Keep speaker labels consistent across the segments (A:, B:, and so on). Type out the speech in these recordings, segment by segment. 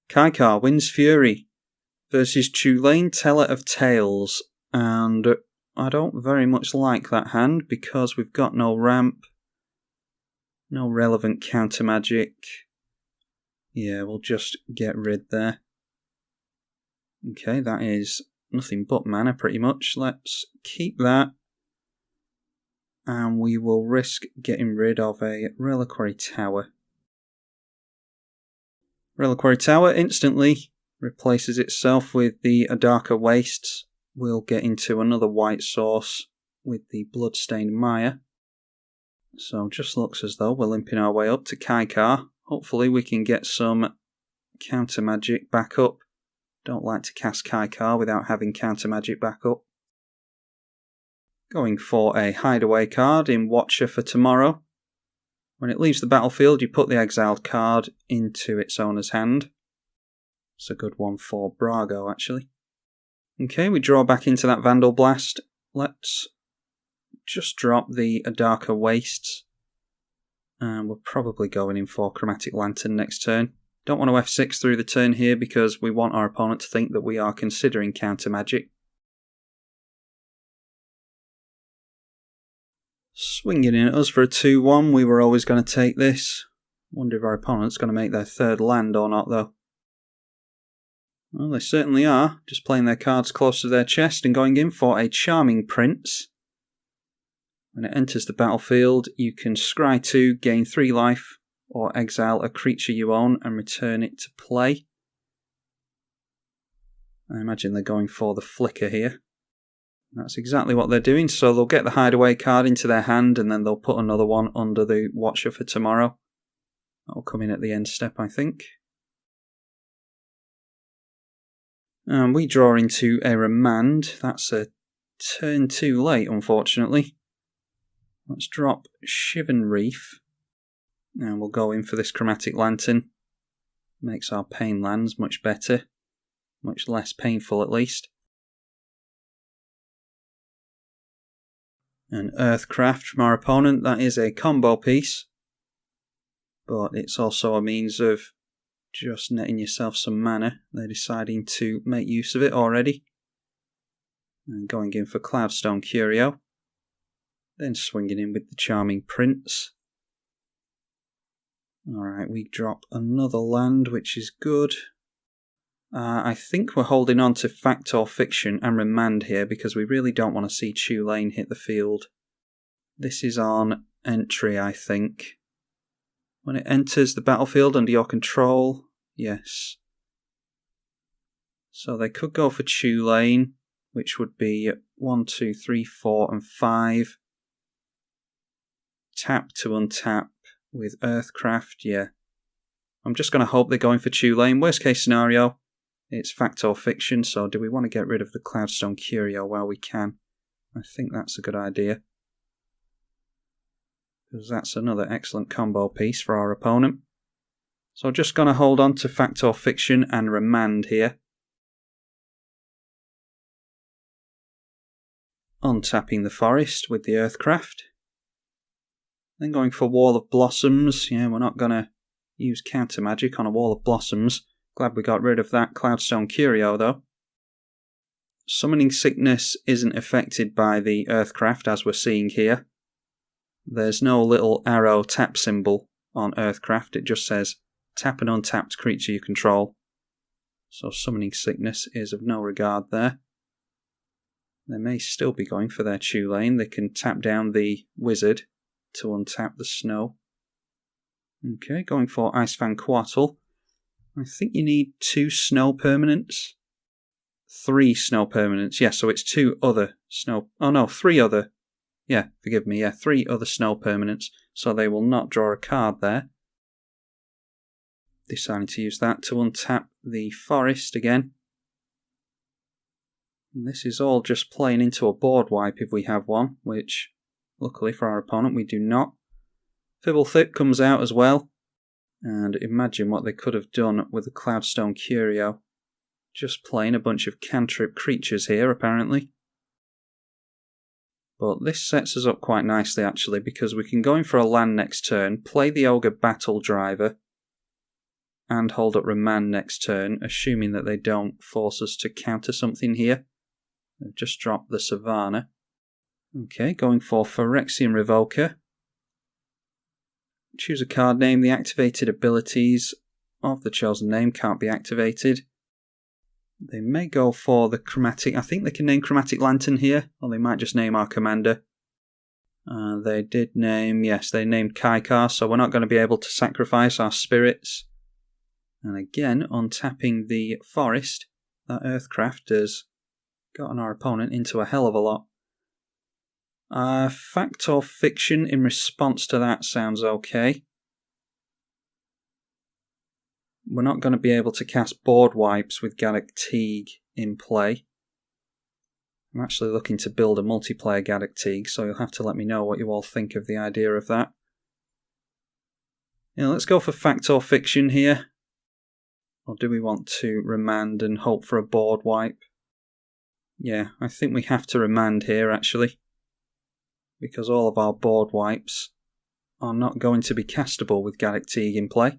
A: Kykar Winds Fury versus Chulane Teller of Tales, and I don't very much like that hand because we've got no ramp, no relevant counter magic. Yeah, we'll just get rid there. Okay, that is nothing but mana pretty much. Let's keep that, and we will risk getting rid of a Reliquary Tower. Reliquary Tower instantly replaces itself with the Adarka Wastes. We'll get into another white source with the Bloodstained Mire. So just looks as though we're limping our way up to Kykar. Hopefully we can get some counter magic back up. Don't like to cast Kykar without having counter magic back up. Going for a hideaway card in Watcher for tomorrow. When it leaves the battlefield, you put the exiled card into its owner's hand. It's a good one for Brago, actually. Okay, we draw back into that Vandal Blast. Let's just drop the Adarka Wastes. And we're probably going in for Chromatic Lantern next turn. Don't want to F6 through the turn here because we want our opponent to think that we are considering counter magic. Swinging in at us for a 2-1, we were always going to take this. Wonder if our opponent's going to make their third land or not though. Well, they certainly are, just playing their cards close to their chest and going in for a Charming Prince. When it enters the battlefield, you can scry 2, gain 3 life, or exile a creature you own and return it to play. I imagine they're going for the Flicker here. That's exactly what they're doing, so they'll get the hideaway card into their hand and then they'll put another one under the Watcher for tomorrow. That'll come in at the end step, I think. And we draw into a Remand. That's a turn too late, unfortunately. Let's drop Shivan Reef. And we'll go in for this Chromatic Lantern. Makes our pain lands much better. Much less painful, at least. An Earthcraft from our opponent, that is a combo piece. But it's also a means of just netting yourself some mana. They're deciding to make use of it already. And going in for Cloudstone Curio. Then swinging in with the Charming Prince. Alright, we drop another land, which is good. I think we're holding on to Fact or Fiction and Remand here because we really don't want to see Chulane hit the field. This is on entry, I think. When it enters the battlefield under your control, yes. So they could go for Chulane, which would be 1, 2, 3, 4 and 5. Tap to untap with Earthcraft, yeah. I'm just going to hope they're going for Chulane. Worst case scenario, it's Fact or Fiction, so do we want to get rid of the Cloudstone Curio while we can? I think that's a good idea. Because that's another excellent combo piece for our opponent. So just going to hold on to Fact or Fiction and Remand here. Untapping the Forest with the Earthcraft. Then going for Wall of Blossoms. Yeah, we're not going to use counter magic on a Wall of Blossoms. Glad we got rid of that Cloudstone Curio though. Summoning Sickness isn't affected by the Earthcraft as we're seeing here. There's no little arrow tap symbol on Earthcraft, it just says tap an untapped creature you control. So Summoning Sickness is of no regard there. They may still be going for their Chulane. They can tap down the Wizard to untap the Snow. Okay, going for Icefang Coatl. I think you need 2 snow permanents. 3 snow permanents. Yeah, so it's 2 other snow... Oh no, 3 other... Yeah, forgive me. Yeah, 3 other snow permanents. So they will not draw a card there. Deciding to use that to untap the Forest again. And this is all just playing into a board wipe if we have one, which, luckily for our opponent, we do not. Fibblethip comes out as well. And imagine what they could have done with the Cloudstone Curio. Just playing a bunch of cantrip creatures here, apparently. But this sets us up quite nicely, actually, because we can go in for a land next turn, play the Ogre Battle Driver, and hold up Remand next turn, assuming that they don't force us to counter something here. They've just dropped the Savannah. Okay, going for Phyrexian Revoker. Choose a card name. The activated abilities of the chosen name can't be activated. They may go for the Chromatic. I think they can name Chromatic Lantern here, or they might just name our commander. They did name, yes, they named Kykar, so we're not going to be able to sacrifice our spirits. And again, on tapping the forest, that Earthcraft has gotten our opponent into a hell of a lot. Fact or fiction in response to that sounds okay. We're not going to be able to cast board wipes with Gaddock Teague in play. I'm actually looking to build a multiplayer Gaddock Teague, so you'll have to let me know what you all think of the idea of that. Yeah, let's go for fact or fiction here. Or do we want to remand and hope for a board wipe? Yeah, I think we have to remand here, actually. Because all of our board wipes are not going to be castable with Gaddock Teague in play.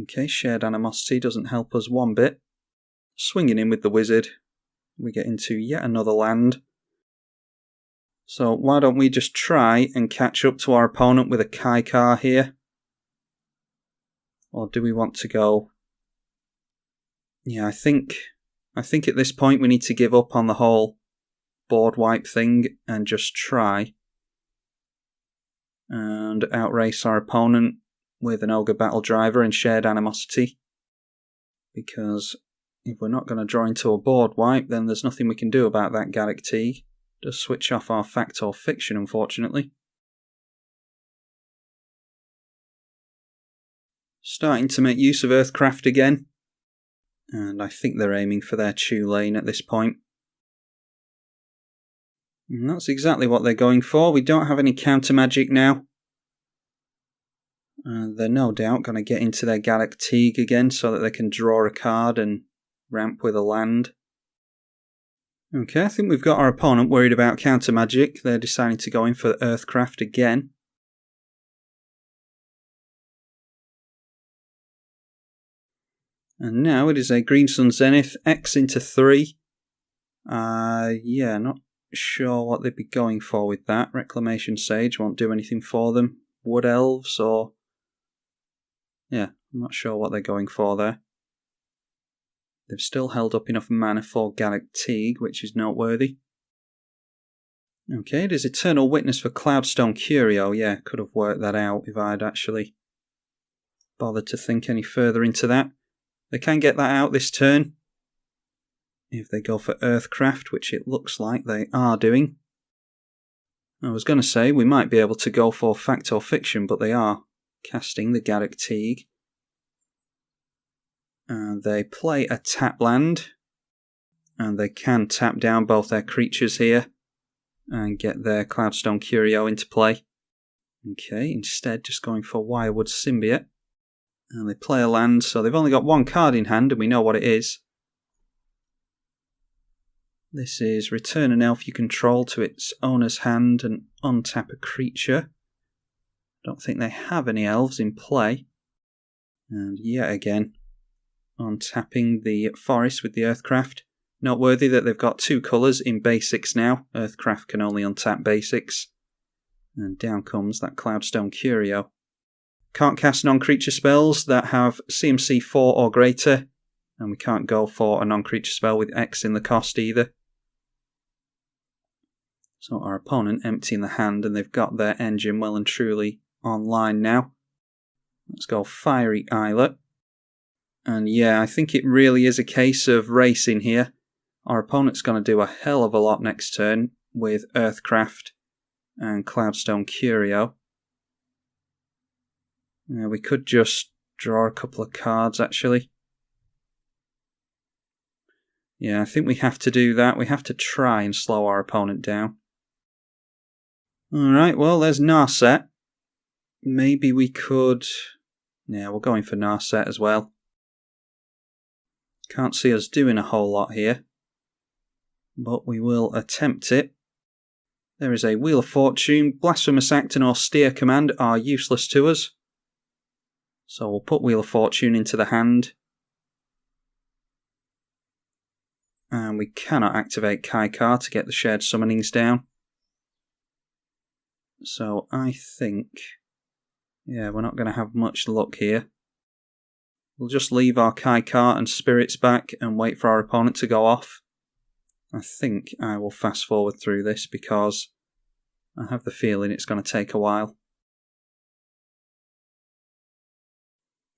A: Okay, Shared Animosity doesn't help us one bit. Swinging in with the Wizard, we get into yet another land. So why don't we just try and catch up to our opponent with a Kykar here? Or do we want to go... Yeah, I think at this point we need to give up on the whole board wipe thing and just try and outrace our opponent with an Ogre Battle Driver and Shared Animosity. Because if we're not going to draw into a board wipe, then there's nothing we can do about that Gaddock Teague. Just switch off our fact or fiction, unfortunately. Starting to make use of Earthcraft again. And I think they're aiming for their Chulane at this point. And that's exactly what they're going for. We don't have any counter magic now. They're no doubt going to get into their Gaddock Teague again so that they can draw a card and ramp with a land. Okay, I think we've got our opponent worried about counter magic. They're deciding to go in for Earthcraft again. And now it is a Green Sun Zenith, X into 3. Yeah, not sure what they'd be going for with that. Reclamation Sage won't do anything for them. Wood Elves or... Yeah, I'm not sure what they're going for there. They've still held up enough mana for Gaddock Teague, which is noteworthy. Okay, it is Eternal Witness for Cloudstone Curio. Yeah, could have worked that out if I'd actually bothered to think any further into that. They can get that out this turn. If they go for Earthcraft, which it looks like they are doing. I was going to say we might be able to go for fact or fiction, but they are casting the Gaddock Teague. And they play a tap land. And they can tap down both their creatures here and get their Cloudstone Curio into play. Okay, instead just going for Wirewood Symbiote. And they play a land, so they've only got one card in hand, and we know what it is. This is return an elf you control to its owner's hand and untap a creature. Don't think they have any elves in play. And yet again, untapping the forest with the Earthcraft. Noteworthy that they've got two colours in basics now. Earthcraft can only untap basics. And down comes that Cloudstone Curio. Can't cast non-creature spells that have CMC 4 or greater, and we can't go for a non-creature spell with X in the cost either. So our opponent emptying the hand, and they've got their engine well and truly online now. Let's go Fiery Islet. And yeah, I think it really is a case of racing here. Our opponent's going to do a hell of a lot next turn with Earthcraft and Cloudstone Curio. Yeah, we could just draw a couple of cards, actually. Yeah, I think we have to do that. We have to try and slow our opponent down. Alright, well, there's Narset. Maybe we could... Yeah, we're going for Narset as well. Can't see us doing a whole lot here, but we will attempt it. There is a Wheel of Fortune. Blasphemous Act and Austere Command are useless to us, so we'll put Wheel of Fortune into the hand. And we cannot activate Kykar to get the shared summonings down. So I think, yeah, we're not going to have much luck here. We'll just leave our Kykar and Spirits back and wait for our opponent to go off. I think I will fast forward through this because I have the feeling it's going to take a while.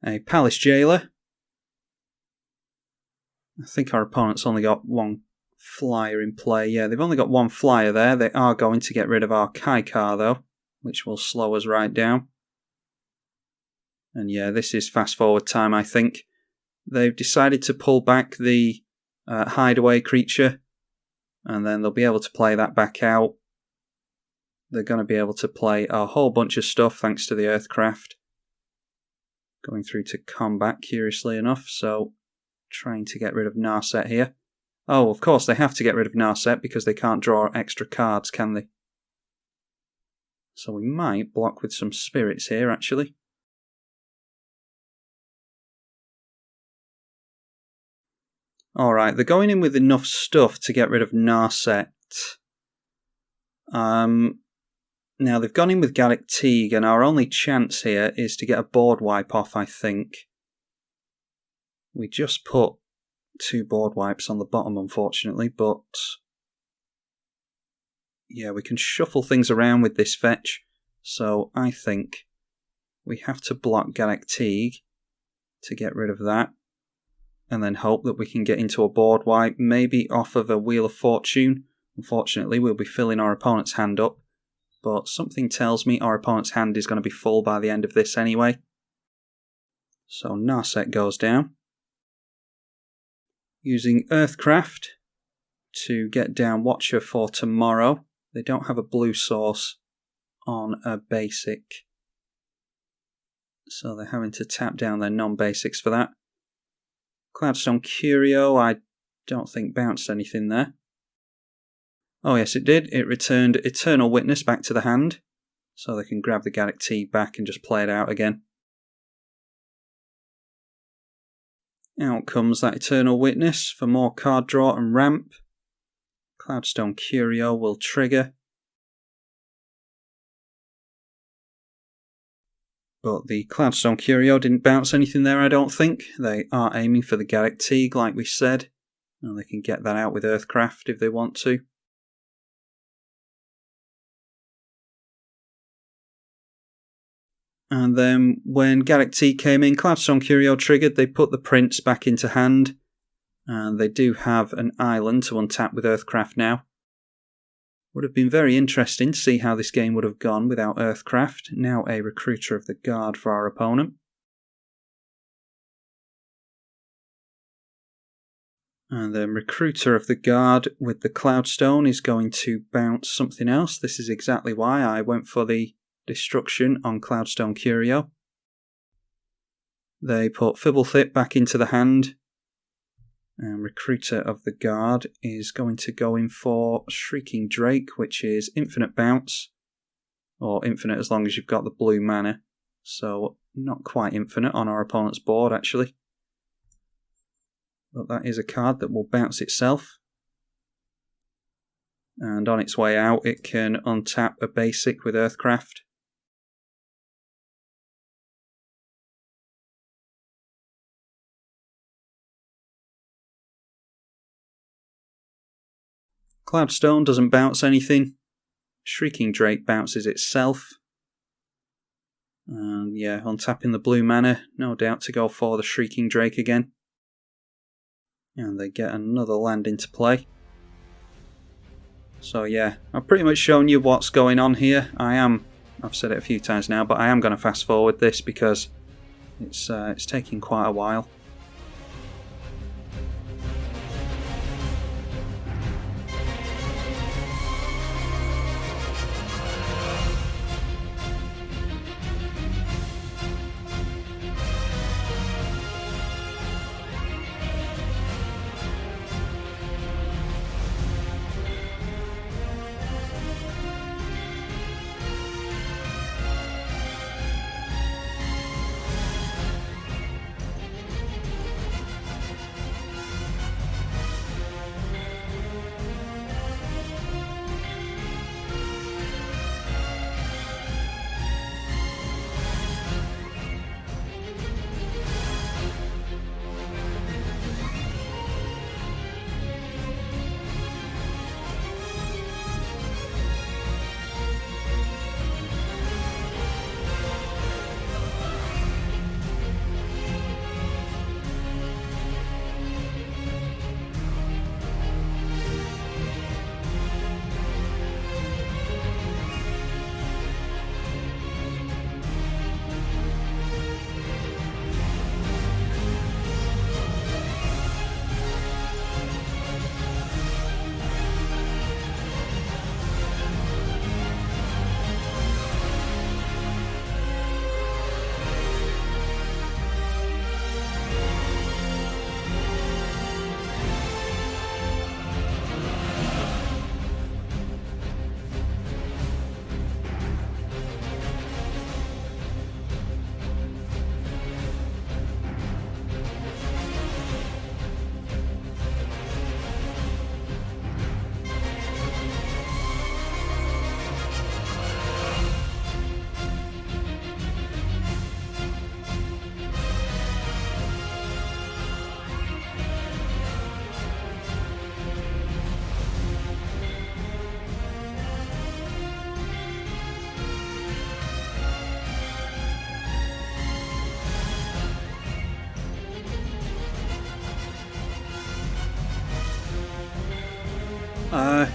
A: A Palace Jailer. I think our opponent's only got one flyer in play. Yeah, they've only got one flyer there. They are going to get rid of our Kykar though, which will slow us right down. And yeah, this is fast forward time, I think. They've decided to pull back the hideaway creature, and then they'll be able to play that back out. They're going to be able to play a whole bunch of stuff thanks to the Earthcraft. Going through to combat, curiously enough, so trying to get rid of Narset here. Oh, of course they have to get rid of Narset because they can't draw extra cards, can they? So we might block with some Spirits here, actually. Alright, they're going in with enough stuff to get rid of Narset. Now, they've gone in with Gallic Teague, and our only chance here is to get a board wipe off, I think. We just put 2 board wipes on the bottom, unfortunately, but yeah, we can shuffle things around with this fetch, so I think we have to block Gallic Teague to get rid of that, and then hope that we can get into a board wipe, maybe off of a Wheel of Fortune. Unfortunately, we'll be filling our opponent's hand up, but something tells me our opponent's hand is going to be full by the end of this anyway. So Narset goes down. Using Earthcraft to get down Watcher for tomorrow. They don't have a blue source on a basic, so they're having to tap down their non-basics for that. Cloudstone Curio, I don't think bounced anything there. Oh yes, it did. It returned Eternal Witness back to the hand, so they can grab the Gallic Teague back and just play it out again. Out comes that Eternal Witness for more card draw and ramp. Cloudstone Curio will trigger. But the Cloudstone Curio didn't bounce anything there, I don't think. They are aiming for the Gallic Teague, like we said. And they can get that out with Earthcraft if they want to. And then when Gallic Teague came in, Cloudstone Curio triggered, they put the Prince back into hand. And they do have an island to untap with Earthcraft now. Would have been very interesting to see how this game would have gone without Earthcraft. Now a Recruiter of the Guard for our opponent. And then Recruiter of the Guard with the Cloudstone is going to bounce something else. This is exactly why I went for the Destruction on Cloudstone Curio. They put Fibblethip back into the hand. And Recruiter of the Guard is going to go in for Shrieking Drake, which is infinite bounce. Or infinite as long as you've got the blue mana. So not quite infinite on our opponent's board, actually. But that is a card that will bounce itself. And on its way out, it can untap a basic with Earthcraft. Cloudstone doesn't bounce anything. Shrieking Drake bounces itself. And yeah, untapping the blue mana, no doubt to go for the Shrieking Drake again. And they get another land into play. So yeah, I've pretty much shown you what's going on here. I've said it a few times now, but I am going to fast forward this because it's taking quite a while.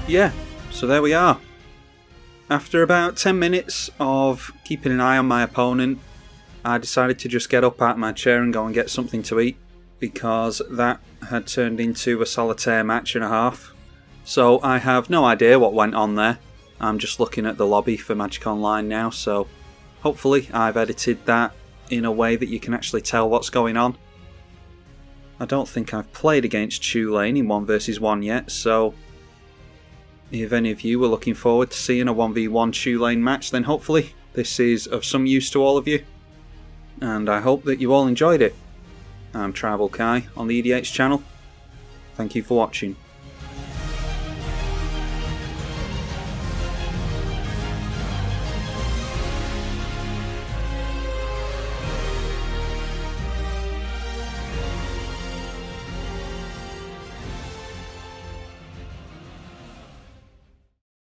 A: Yeah, so there we are. After about 10 minutes of keeping an eye on my opponent, I decided to just get up out of my chair and go and get something to eat, because that had turned into a solitaire match and a half. So I have no idea what went on there. I'm just looking at the lobby for Magic Online now, so hopefully I've edited that in a way that you can actually tell what's going on. I don't think I've played against Chulane in 1 vs 1 yet, so if any of you were looking forward to seeing a 1v1 Chulane match, then hopefully this is of some use to all of you, and I hope that you all enjoyed it. I'm tribalkai on the EDH channel. Thank you for watching.